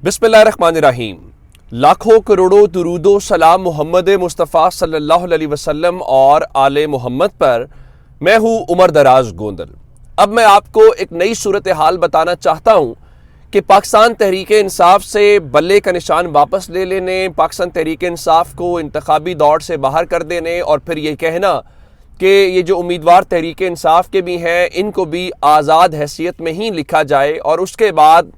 बिस्मिल्लाहिर्रहमानिर्रहीम। लाखों करोड़ों दुरूदो सलाम मोहम्मद मुस्तफ़ा सल्लल्लाहु अलैहि वसल्लम और आले मोहम्मद पर। मैं हूँ उमर दराज गोंदल। अब मैं आपको एक नई सूरत हाल बताना चाहता हूँ कि पाकिस्तान तहरीक इंसाफ से बल्ले का निशान वापस ले लेने, पाकिस्तान तहरीक इंसाफ को इंतखाबी दौड़ से बाहर कर देने और फिर ये कहना कि ये जो उम्मीदवार तहरीक इंसाफ के भी हैं इनको भी आज़ाद हैसियत में ही लिखा जाए, और उसके बाद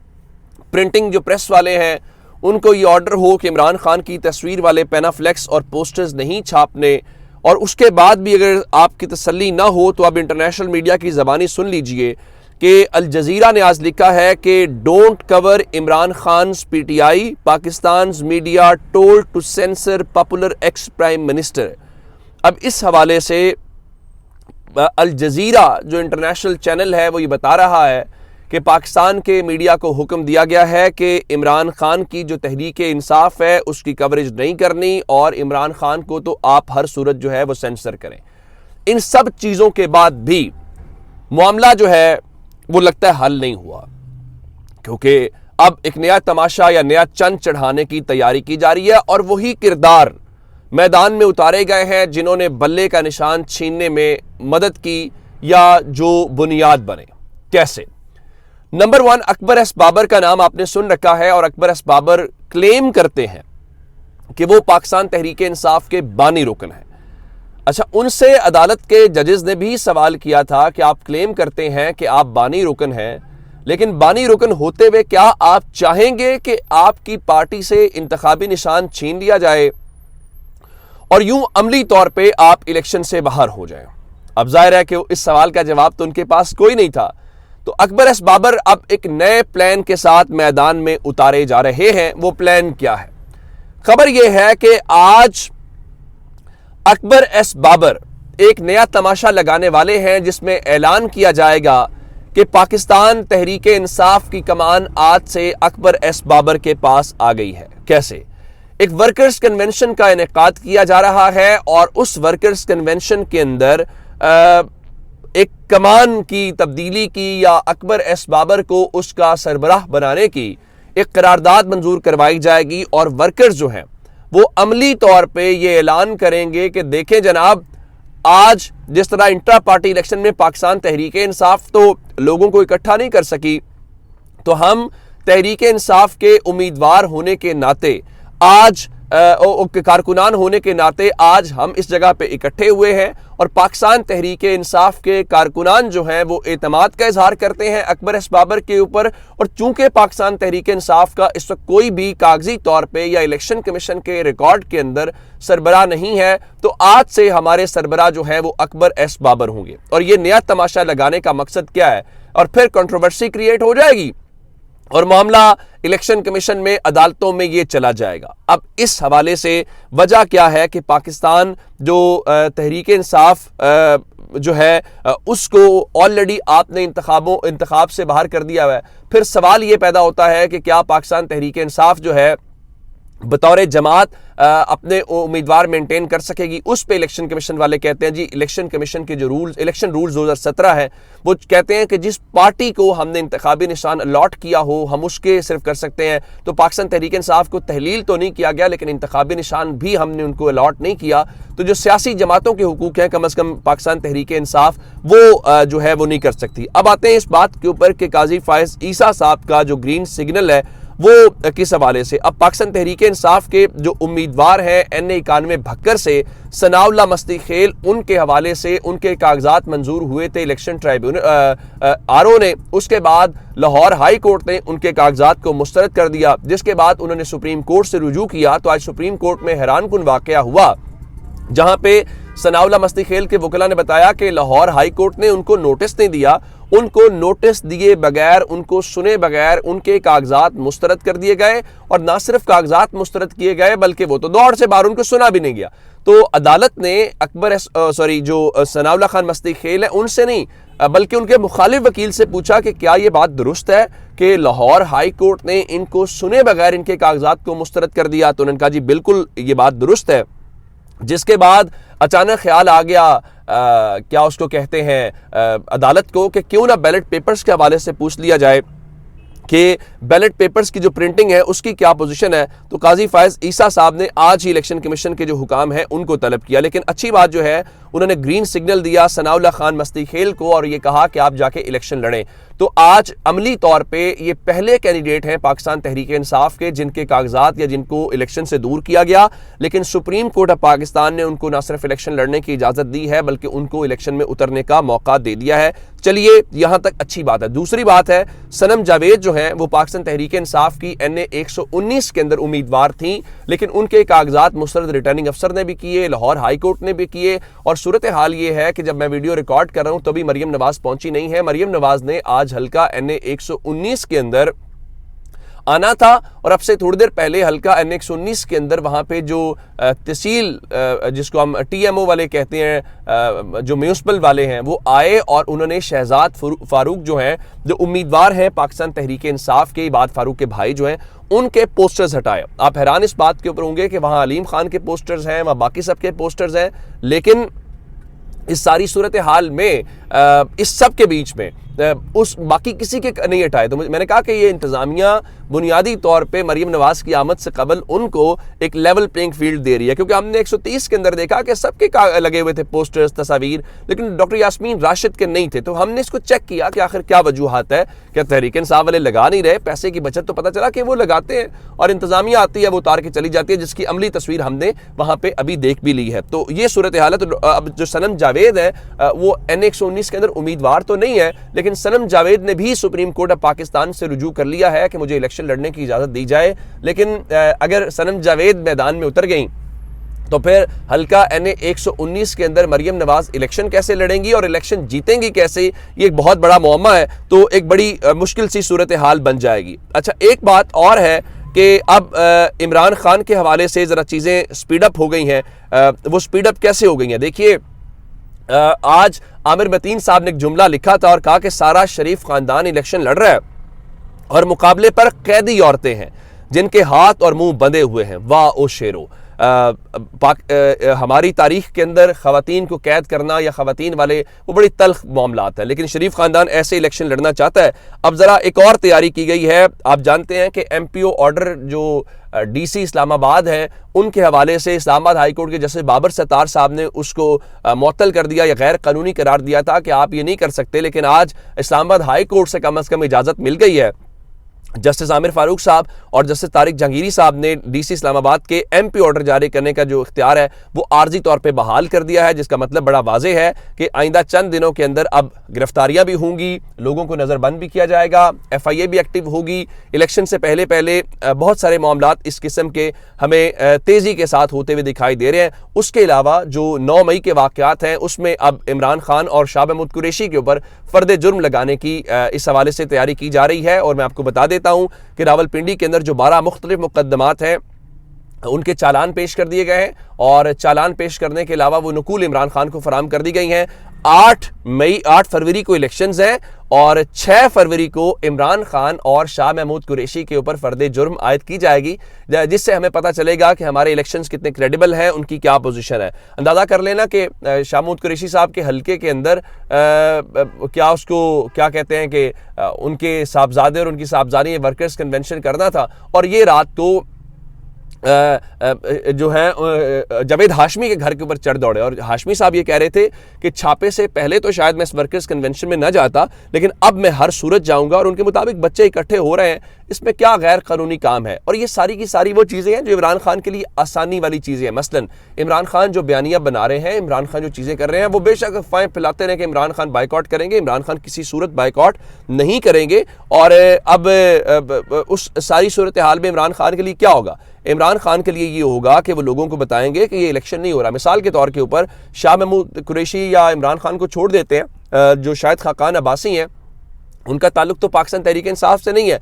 प्रिंटिंग जो प्रेस वाले हैं उनको ये ऑर्डर हो कि इमरान खान की तस्वीर वाले पेनाफ्लेक्स और पोस्टर्स नहीं छापने। और उसके बाद भी अगर आपकी तसल्ली ना हो तो आप इंटरनेशनल मीडिया की ज़बानी सुन लीजिए कि अल जज़ीरा ने आज लिखा है कि don't cover Imran Khan PTI, Pakistan media told to sensor popular ex prime minister. अब इस हवाले से अल जज़ीरा जो इंटरनेशनल चैनल है वो ये बता रहा है कि पाकिस्तान के मीडिया को हुक्म दिया गया है कि इमरान खान की जो तहरीक इंसाफ है उसकी कवरेज नहीं करनी, और इमरान खान को तो आप हर सूरत जो है वो सेंसर करें। इन सब चीज़ों के बाद भी मामला जो है वो लगता है हल नहीं हुआ, क्योंकि अब एक नया तमाशा या नया चंद चढ़ाने की तैयारी की जा रही है, और वही किरदार मैदान में उतारे गए हैं जिन्होंने बल्ले का निशान छीनने में मदद की या जो बुनियाद बने। कैसे? नंबर 1, अकबर एस बाबर का नाम आपने सुन रखा है, और अकबर एस बाबर क्लेम करते हैं कि वो पाकिस्तान तहरीक इंसाफ के बानी रुकन हैं। अच्छा, उनसे अदालत के जजेस ने भी सवाल किया था कि आप क्लेम करते हैं कि आप बानी रुकन हैं, लेकिन बानी रुकन होते हुए क्या आप चाहेंगे कि आपकी पार्टी से इंतखाबी निशान छीन लिया जाए और यूं अमली तौर पे आप इलेक्शन से बाहर हो जाएं? अब जाहिर है कि इस सवाल का जवाब तो उनके पास कोई नहीं था। तो अकबर एस बाबर अब एक नए प्लान के साथ मैदान में उतारे जा रहे हैं। वो प्लान क्या है? खबर यह है कि आज अकबर एस बाबर एक नया तमाशा लगाने वाले हैं जिसमें ऐलान किया जाएगा कि पाकिस्तान तहरीक इंसाफ की कमान आज से अकबर एस बाबर के पास आ गई है। कैसे? एक वर्कर्स कन्वेंशन का इनेकाद किया जा रहा है, और उस वर्कर्स कन्वेंशन के अंदर एक कमान की तब्दीली की या अकबर एस बाबर को उसका सरबराह बनाने की एक करारदाद मंजूर करवाई जाएगी, और वर्कर्स जो हैं वो अमली तौर पे ये ऐलान करेंगे कि देखें जनाब, आज जिस तरह इंट्रा पार्टी इलेक्शन में पाकिस्तान तहरीक इंसाफ तो लोगों को इकट्ठा नहीं कर सकी, तो हम तहरीक इंसाफ के उम्मीदवार होने के नाते आज कारकुनान होने के नाते आज हम इस जगह पे इकट्ठे हुए हैं, और पाकिस्तान तहरीक इंसाफ के कारकुनान जो हैं वो एतमाद का इजहार करते हैं अकबर एस बाबर के ऊपर। और चूंकि पाकिस्तान तहरीक इंसाफ का इस वक्त कोई भी कागजी तौर पे या इलेक्शन कमीशन के रिकॉर्ड के अंदर सरबराह नहीं है, तो आज से हमारे सरबराह जो है वो अकबर एस बाबर होंगे। और ये नया तमाशा लगाने का मकसद क्या है? और फिर कंट्रोवर्सी क्रिएट हो जाएगी और मामला इलेक्शन कमीशन में, अदालतों में ये चला जाएगा। अब इस हवाले से वजह क्या है कि पाकिस्तान जो तहरीक इंसाफ जो है उसको ऑलरेडी आपने इंतखाब से बाहर कर दिया हुआ है। फिर सवाल ये पैदा होता है कि क्या पाकिस्तान तहरीक इंसाफ जो है बतौर जमात अपने उम्मीदवार मेंटेन कर सकेगी? उस पे इलेक्शन कमीशन वाले कहते हैं जी, इलेक्शन कमीशन के जो इलेक्शन रूल्स 2017 है वो कहते हैं कि जिस पार्टी को हमने इंतखाबी निशान अलॉट किया हो हम उसके सिर्फ कर सकते हैं। तो पाकिस्तान तहरीक इंसाफ को तहलील तो नहीं किया गया, लेकिन इंतखाबी निशान भी हमने उनको अलॉट नहीं किया। तो जो सियासी जमातों के हुकूक हैं कम अज़ कम पाकिस्तान तहरीक इंसाफ वो जो है वो नहीं कर सकती। अब आते हैं इस बात के ऊपर कि काजी फायज ईसा साहब का जो ग्रीन सिग्नल है वो किस हवाले से? अब पाकिस्तान तहरीक इंसाफ के जो उम्मीदवार हैं NA91 भक्कर से सनाउल्लाह मस्ती खेल, उनके हवाले से उनके कागजात मंजूर हुए थे इलेक्शन ट्राइब्यूनल RO ने। उसके बाद लाहौर हाई कोर्ट ने उनके कागजात को मुस्तरद कर दिया, जिसके बाद उन्होंने सुप्रीम कोर्ट से रुजू किया। तो आज सुप्रीम कोर्ट में हैरानकुन वाकया हुआ, जहां पे सनाउल्लाह मस्ती खेल के वकील ने बताया कि लाहौर हाई कोर्ट ने उनको नोटिस नहीं दिया, उनको नोटिस दिए बगैर, उनको सुने बगैर उनके कागजात मुस्तरद कर दिए गए, और ना सिर्फ कागजात मुस्तरद किए गए बल्कि वो तो दौड़ से बाहर, उनको सुना भी नहीं गया। तो अदालत ने जो सनाउल्लाह खान मस्ती खेल है उनसे नहीं बल्कि उनके मुखालिफ वकील से पूछा कि क्या ये बात दुरुस्त है कि लाहौर हाई कोर्ट ने इनको सुने बगैर इनके कागजात को मुस्तरद कर दिया? तो उन्होंने कहा जी बिल्कुल ये बात दुरुस्त है। जिसके बाद अचानक ख्याल आ गया क्या उसको कहते हैं अदालत को कि क्यों ना बैलेट पेपर्स के हवाले से पूछ लिया जाए। कि बैलेट पेपर्स की जो प्रिंटिंग है उसकी क्या पोजीशन है। तो काजी फायज ईसा साहब ने आज ही इलेक्शन कमीशन के जो हुकाम है उनको तलब किया, लेकिन अच्छी बात जो है उन्होंने ग्रीन सिग्नल दिया सनाउल्लाह खान मस्ती खेल को और ये कहा कि आप जाके इलेक्शन लड़ें। तो आज अमली तौर पे ये पहले कैंडिडेट हैं पाकिस्तान तहरीक इंसाफ के जिनके कागजात या जिनको इलेक्शन से दूर किया गया, लेकिन सुप्रीम कोर्ट ऑफ पाकिस्तान ने उनको न सिर्फ इलेक्शन लड़ने की इजाजत दी है बल्कि उनको इलेक्शन में उतरने का मौका दे दिया है। चलिए यहां तक अच्छी बात है। दूसरी बात है, सनम जावेद जो है वो पाकिस्तान तहरीक इंसाफ की NA 119 के अंदर उम्मीदवार थी, लेकिन उनके कागजात मुस्तरद रिटर्निंग अफसर ने भी किए, लाहौर हाई कोर्ट ने भी किए, और सूरत हाल ये है कि जब मैं वीडियो रिकॉर्ड कर रहा हूं तभी मरियम नवाज पहुंची नहीं है। मरियम नवाज ने आज हल्का NA 119 के अंदर आना था और अब से थोड़ी देर पहले हल्का NA 119 के अंदर वहाँ पे जो तहसील जिसको हम TMO वाले कहते हैं, जो म्यूनिसिपल वाले हैं, वो आए और उन्होंने शहजाद फारूक जो हैं, जो उम्मीदवार हैं पाकिस्तान तहरीक इंसाफ के, इबाद फारूक के भाई जो हैं, उनके पोस्टर्स हटाए। आप हैरान इस बात के ऊपर होंगे कि वहाँ अलीम खान के पोस्टर्स हैं, वहाँ बाकी सबके पोस्टर्स हैं, लेकिन इस सारी सूरत हाल में इस सब के बीच में उस बाकी किसी के नहीं हटाए। तो मैंने कहा कि ये इंतज़ामिया बुनियादी तौर पे मरीम नवाज की आमद से कबल उनको एक लेवल प्लेइंग फील्ड दे रही है, क्योंकि हमने 130 के अंदर देखा कि सबके लगे हुए थे पोस्टर्स, तस्वीर, लेकिन डॉक्टर यास्मीन राशिद के नहीं थे। तो हमने इसको चेक किया कि आखिर क्या वजूहात है, क्या तहरीक इंसाफ वाले लगा नहीं रहे, पैसे की बचत। तो पता चला कि वो लगाते हैं और इंतज़ामिया आती है वो उतार के चली जाती है, जिसकी अमली तस्वीर हमने वहाँ पर अभी देख भी ली है। तो ये सूरत हाल है। तो अब जो सनम जावेद है वो NA 119 के अंदर उम्मीदवार तो नहीं है, लेकिन सनम जावेद ने भी सुप्रीम कोर्ट ऑफ पाकिस्तान से रुजू कर लिया है कि मुझे इलेक्शन लड़ने की इजाज़त दी जाए। लेकिन अगर सनम जावेद मैदान में उतर गई तो फिर हल्का NA 119 के अंदर मरियम नवाज इलेक्शन कैसे लड़ेंगी और इलेक्शन जीतेंगी कैसे, ये एक बहुत बड़ा मुअम्मा है। तो एक बड़ी मुश्किल सी सूरत हाल बन जाएगी। अच्छा, एक बात और है कि अब इमरान खान के हवाले से ज़रा चीज़ें स्पीडअप हो गई हैं। वो स्पीडअप कैसे हो गई हैं? देखिए, आज आमिर मतीन साहब ने एक जुमला लिखा था और कहा कि सारा शरीफ खानदान इलेक्शन लड़ रहा है और मुकाबले पर कैदी औरतें हैं जिनके हाथ और मुंह बंधे हुए हैं। वाह ओ शेरो। हमारी तारीख के अंदर ख़वातीन को कैद करना या ख़वातीन वाले वो बड़ी तल्ख मामलात है, लेकिन शरीफ ख़ानदान ऐसे इलेक्शन लड़ना चाहता है। अब ज़रा एक और तैयारी की गई है। आप जानते हैं कि MPO ऑर्डर जो DC इस्लामाबाद है उनके हवाले से इस्लामाबाद हाई कोर्ट के जस्टिस बाबर सत्तार साहब ने उसको मुअत्तल कर दिया या गैर कानूनी करार दिया था कि आप ये नहीं कर सकते, लेकिन आज इस्लामाबाद हाई कोर्ट से कम इजाज़त मिल गई है। जस्टिस आमिर फारूक साहब और जस्टिस तारिक जहांगीरी साहब ने DC इस्लामाबाद के MP ऑर्डर जारी करने का जो इख्तियार है वो आर्जी तौर पे बहाल कर दिया है, जिसका मतलब बड़ा वाज़ेह है कि आइंदा चंद दिनों के अंदर अब गिरफ्तारियां भी होंगी, लोगों को नज़रबंद भी किया जाएगा, FIA भी एक्टिव होगी। इलेक्शन से पहले पहले बहुत सारे मामलात इस किस्म के हमें तेज़ी के साथ होते हुए दिखाई दे रहे हैं। उसके अलावा जो 9 मई के वाक़यात हैं उसमें अब इमरान खान और शाह महमूद कुरैशी के ऊपर फ़र्द जुर्म लगाने की इस हवाले से तैयारी की जा रही है। और मैं आपको बता देता हूं कि रावलपिंडी के अंदर जो 12 मुख्तलिफ मुकदमात हैं उनके चालान पेश कर दिए गए हैं और चालान पेश करने के अलावा वो नकूल इमरान खान को फराम कर दी गई हैं। 8 फरवरी को इलेक्शंस हैं और 6 फरवरी को इमरान खान और शाह महमूद कुरैशी के ऊपर फर्द जुर्म आयद की जाएगी, जिससे हमें पता चलेगा कि हमारे इलेक्शंस कितने क्रेडिबल हैं, उनकी क्या पोजीशन है। अंदाज़ा कर लेना कि शाह महमूद कुरैशी साहब के हल्के के अंदर क्या कहते हैं कि उनके साहबजादे और उनकी साहबजादी वर्कर्स कन्वेंशन करना था और ये रात को जो है जावेद हाशमी के घर के ऊपर चढ़ दौड़े। और हाशमी साहब ये कह रहे थे कि छापे से पहले तो शायद मैं इस वर्कर्स कन्वेंशन में न जाता, लेकिन अब मैं हर सूरत जाऊंगा और उनके मुताबिक बच्चे इकट्ठे हो रहे हैं, इसमें क्या गैर कानूनी काम है। और ये सारी की सारी वो चीज़ें हैं जो इमरान खान के लिए आसानी वाली चीज़ें हैं। मसलन इमरान खान जो बयानिया बना रहे हैं, इमरान खान जो चीज़ें कर रहे हैं, वो बेशक अफवाहें फैलाते रहे कि इमरान खान बाइकआउट करेंगे, इमरान खान किसी सूरत बाइकआउट नहीं करेंगे। और अब उस सारी सूरत हाल में इमरान खान के लिए क्या होगा? इमरान खान के लिए ये होगा कि वो लोगों को बताएंगे कि ये इलेक्शन नहीं हो रहा। मिसाल के तौर के ऊपर शाह महमूद कुरैशी या इमरान खान को छोड़ देते हैं, जो शायद खाकान अब्बासी हैं, उनका ताल्लुक तो पाकिस्तान तहरीक इंसाफ से नहीं है।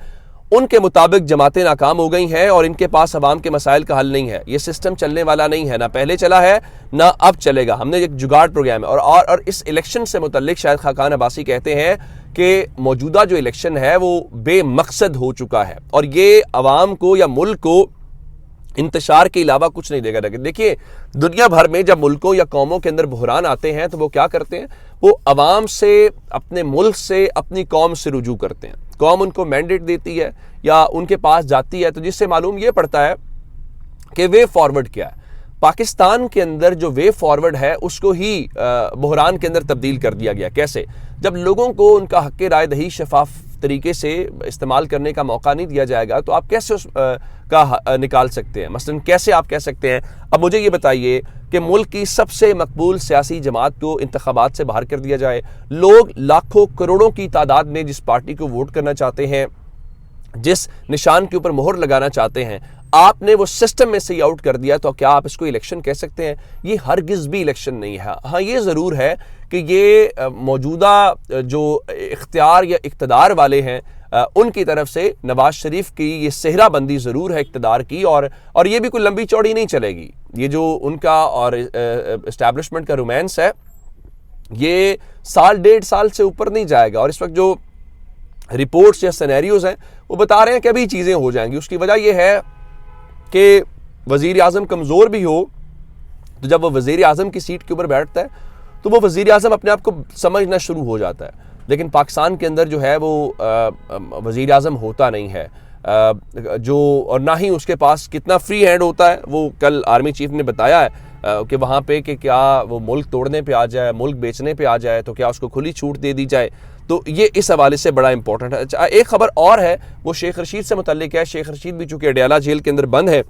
उनके मुताबिक जमातें नाकाम हो गई हैं और इनके पास अवाम के मसाइल का हल नहीं है। ये सिस्टम चलने वाला नहीं है, ना पहले चला है ना अब चलेगा। हमने एक जुगाड़ प्रोग्राम है और इस इलेक्शन से मुतल्लिक शायद खाकान अब्बासी कहते हैं कि मौजूदा जो इलेक्शन है वो बेमकसद हो चुका है और ये अवाम को या मुल्क को इंतशार के अलावा कुछ नहीं देगा। देखिए, दुनिया भर में जब मुल्कों या कौमों के अंदर बहरान आते हैं तो वो क्या करते हैं? वो अवाम से, अपने मुल्क से, अपनी कौम से रुजू करते हैं। कौम उनको मैंडेट देती है या उनके पास जाती है, तो जिससे मालूम ये पड़ता है कि वे फॉरवर्ड क्या है। पाकिस्तान के अंदर जो वे फॉरवर्ड है उसको ही बहरान के अंदर तब्दील कर दिया गया। कैसे? जब लोगों को उनका हक़ राय दही शफाफ तरीके से इस्तेमाल करने का मौका नहीं दिया जाएगा तो आप कैसे उस का निकाल सकते हैं? मसलन कैसे आप कह सकते हैं, अब मुझे ये बताइए कि मुल्क की सबसे मकबूल सियासी जमात को इंतखाबात से बाहर कर दिया जाए, लोग लाखों करोड़ों की तादाद में जिस पार्टी को वोट करना चाहते हैं, जिस निशान के ऊपर मोहर लगाना चाहते हैं, आपने वो सिस्टम में से ही आउट कर दिया, तो क्या आप इसको इलेक्शन कह सकते हैं? ये हरगिज़ भी इलेक्शन नहीं है। हाँ, ये ज़रूर है कि ये मौजूदा जो इख्तियार या इक़्तिदार वाले हैं उनकी तरफ से नवाज शरीफ की ये सेहराबंदी ज़रूर है इक़्तिदार की, और ये भी कोई लंबी चौड़ी नहीं चलेगी। ये जो उनका और इस्टेब्लिशमेंट का रोमांस है ये साल डेढ़ साल से ऊपर नहीं जाएगा। और इस वक्त जो रिपोर्ट्स या सिनेरियोज हैं वो बता रहे हैं कि अभी चीज़ें हो जाएंगी। उसकी वजह यह है कि वज़ीर आज़म कमज़ोर भी हो तो जब वो वज़ीर आज़म की सीट के ऊपर बैठता है तो वो वज़ीर आज़म अपने आप को समझना शुरू हो जाता है। लेकिन पाकिस्तान के अंदर जो है वो वज़ीर आज़म होता नहीं है जो, और ना ही उसके पास कितना फ्री हैंड होता है। वो कल आर्मी चीफ ने बताया है कि वहाँ पे कि क्या वो मुल्क तोड़ने पे आ जाए, मुल्क बेचने पे आ जाए तो क्या उसको खुली छूट दे दी जाए। तो ये इस हवाले से बड़ा इंपॉर्टेंट है। अच्छा, एक खबर और है, वो शेख रशीद से मुतल्लिक है। शेख रशीद भी चूँकि अडयाला जेल के अंदर बंद है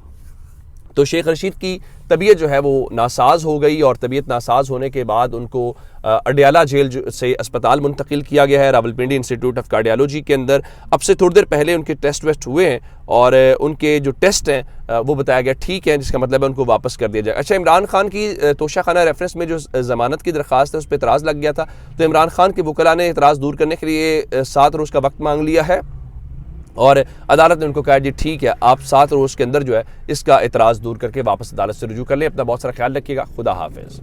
तो शेख रशीद की तबीयत जो है वो नासाज हो गई, और तबीयत नासाज होने के बाद उनको अडयाला जेल से अस्पताल मुंतकिल किया गया है, रावलपिंडी इंस्टीट्यूट ऑफ कार्डियोलॉजी के अंदर। अब से थोड़ी देर पहले उनके टेस्ट वेस्ट हुए हैं और उनके जो टेस्ट हैं वो बताया गया ठीक है, जिसका मतलब है उनको वापस कर दिया जाए। अच्छा, इमरान खान की तोशाखाना रेफरेंस में जो ज़मानत की दरख्वास्त है उस पर एतराज़ लग गया था, तो इमरान खान के वकला ने एतराज़ दूर करने के लिए 7 रोज़ का वक्त मांग लिया है और अदालत ने उनको कहा जी ठीक है, आप 7 रोज़ के अंदर जो है इसका एतराज़ दूर करके वापस अदालत से रुजू कर लें। अपना बहुत सारा ख्याल रखिएगा। खुदा हाफिज़।